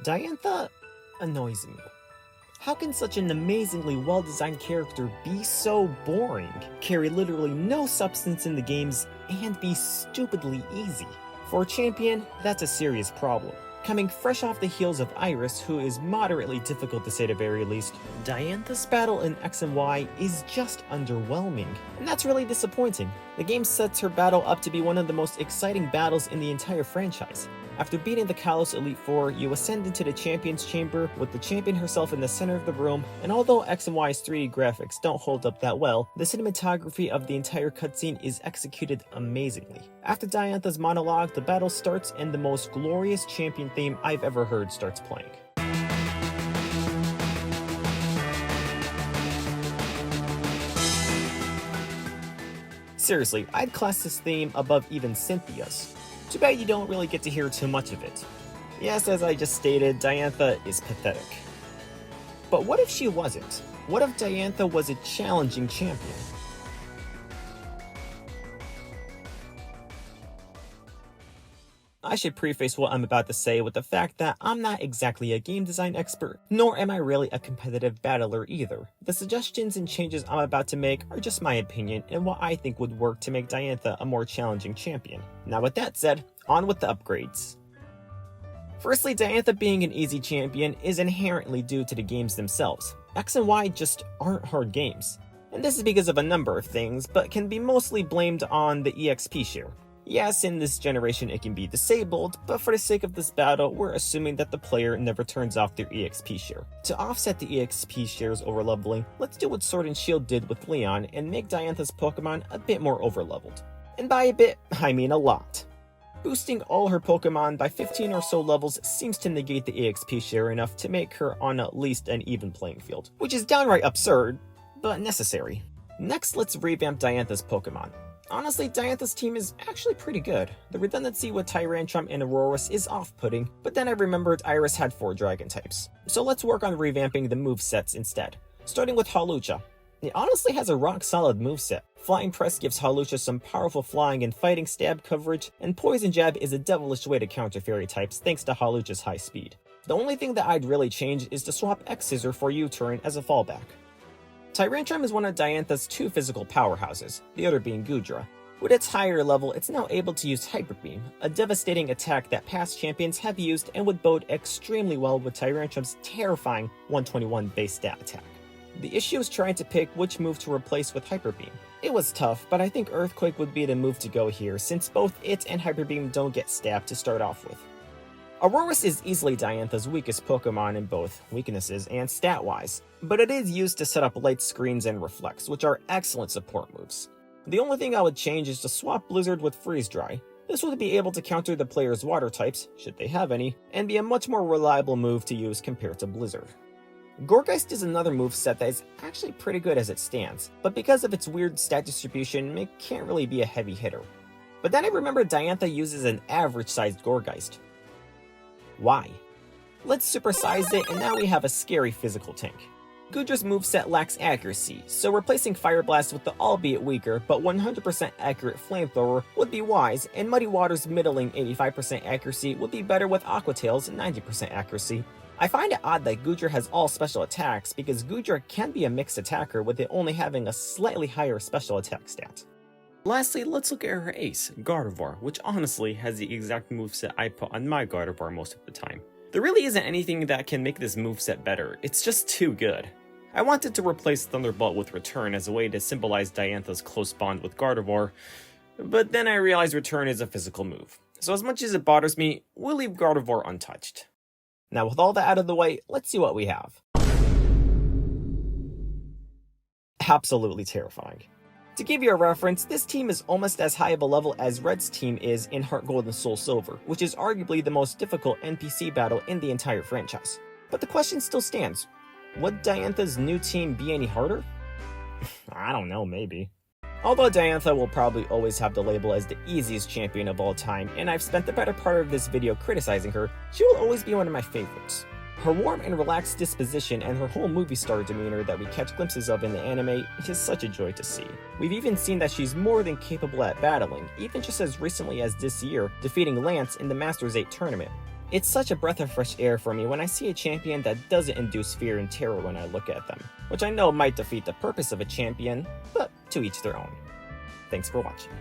Diantha annoys me. How can such an amazingly well-designed character be so boring, carry literally no substance in the games, and be stupidly easy? For a champion, that's a serious problem. Coming fresh off the heels of Iris, who is moderately difficult to say the very least, Diantha's battle in X and Y is just underwhelming, and that's really disappointing. The game sets her battle up to be one of the most exciting battles in the entire franchise. After beating the Kalos Elite Four, you ascend into the Champion's Chamber with the champion herself in the center of the room, and although X and Y's 3D graphics don't hold up that well, the cinematography of the entire cutscene is executed amazingly. After Diantha's monologue, the battle starts and the most glorious champion theme I've ever heard starts playing. Seriously, I'd class this theme above even Cynthia's. Too bad you don't really get to hear too much of it. Yes, as I just stated, Diantha is pathetic. But what if she wasn't? What if Diantha was a challenging champion? I should preface what I'm about to say with the fact that I'm not exactly a game design expert, nor am I really a competitive battler either. The suggestions and changes I'm about to make are just my opinion and what I think would work to make Diantha a more challenging champion. Now with that said, on with the upgrades. Firstly, Diantha being an easy champion is inherently due to the games themselves. X and Y just aren't hard games. And this is because of a number of things, but can be mostly blamed on the EXP share. Yes, in this generation it can be disabled, but for the sake of this battle, we're assuming that the player never turns off their EXP share. To offset the EXP share's overleveling, let's do what Sword and Shield did with Leon and make Diantha's Pokemon a bit more overleveled. And by a bit, I mean a lot. Boosting all her Pokemon by 15 or so levels seems to negate the EXP share enough to make her on at least an even playing field, which is downright absurd, but necessary. Next, let's revamp Diantha's Pokemon. Honestly, Diantha's team is actually pretty good. The redundancy with Tyrantrum and Aurorus is off-putting, but then I remembered Iris had 4 Dragon types. So let's work on revamping the movesets instead. Starting with Hawlucha. It honestly has a rock-solid moveset. Flying Press gives Hawlucha some powerful flying and fighting stab coverage, and Poison Jab is a devilish way to counter fairy types thanks to Hawlucha's high speed. The only thing that I'd really change is to swap X-Scissor for U-Turn as a fallback. Tyrantrum is one of Diantha's 2 physical powerhouses, the other being Goodra. With its higher level, it's now able to use Hyper Beam, a devastating attack that past champions have used and would bode extremely well with Tyrantrum's terrifying 121 base stat attack. The issue is trying to pick which move to replace with Hyper Beam. It was tough, but I think Earthquake would be the move to go here since both it and Hyper Beam don't get stabbed to start off with. Aurorus is easily Diantha's weakest Pokemon in both weaknesses and stat-wise, but it is used to set up light screens and reflects, which are excellent support moves. The only thing I would change is to swap Blizzard with Freeze Dry. This would be able to counter the player's water types, should they have any, and be a much more reliable move to use compared to Blizzard. Gourgeist is another moveset that is actually pretty good as it stands, but because of its weird stat distribution, it can't really be a heavy hitter. But then I remember Diantha uses an average-sized Gourgeist. Why? Let's supersize it and now we have a scary physical tank. Goodra's moveset lacks accuracy, so replacing Fire Blast with the albeit weaker but 100% accurate Flamethrower would be wise, and Muddy Water's middling 85% accuracy would be better with Aqua Tail's 90% accuracy. I find it odd that Goodra has all special attacks because Goodra can be a mixed attacker with it only having a slightly higher special attack stat. Lastly, let's look at her ace, Gardevoir, which honestly has the exact moveset I put on my Gardevoir most of the time. There really isn't anything that can make this moveset better, it's just too good. I wanted to replace Thunderbolt with Return as a way to symbolize Diantha's close bond with Gardevoir, but then I realized Return is a physical move. So as much as it bothers me, we'll leave Gardevoir untouched. Now with all that out of the way, let's see what we have. Absolutely terrifying. To give you a reference, this team is almost as high of a level as Red's team is in Heart Gold and Soul Silver, which is arguably the most difficult NPC battle in the entire franchise. But the question still stands, would Diantha's new team be any harder? I don't know, maybe. Although Diantha will probably always have the label as the easiest champion of all time, and I've spent the better part of this video criticizing her, she will always be one of my favorites. Her warm and relaxed disposition and her whole movie star demeanor that we catch glimpses of in the anime is such a joy to see. We've even seen that she's more than capable at battling, even just as recently as this year, defeating Lance in the Masters 8 tournament. It's such a breath of fresh air for me when I see a champion that doesn't induce fear and terror when I look at them, which I know might defeat the purpose of a champion, but to each their own. Thanks for watching.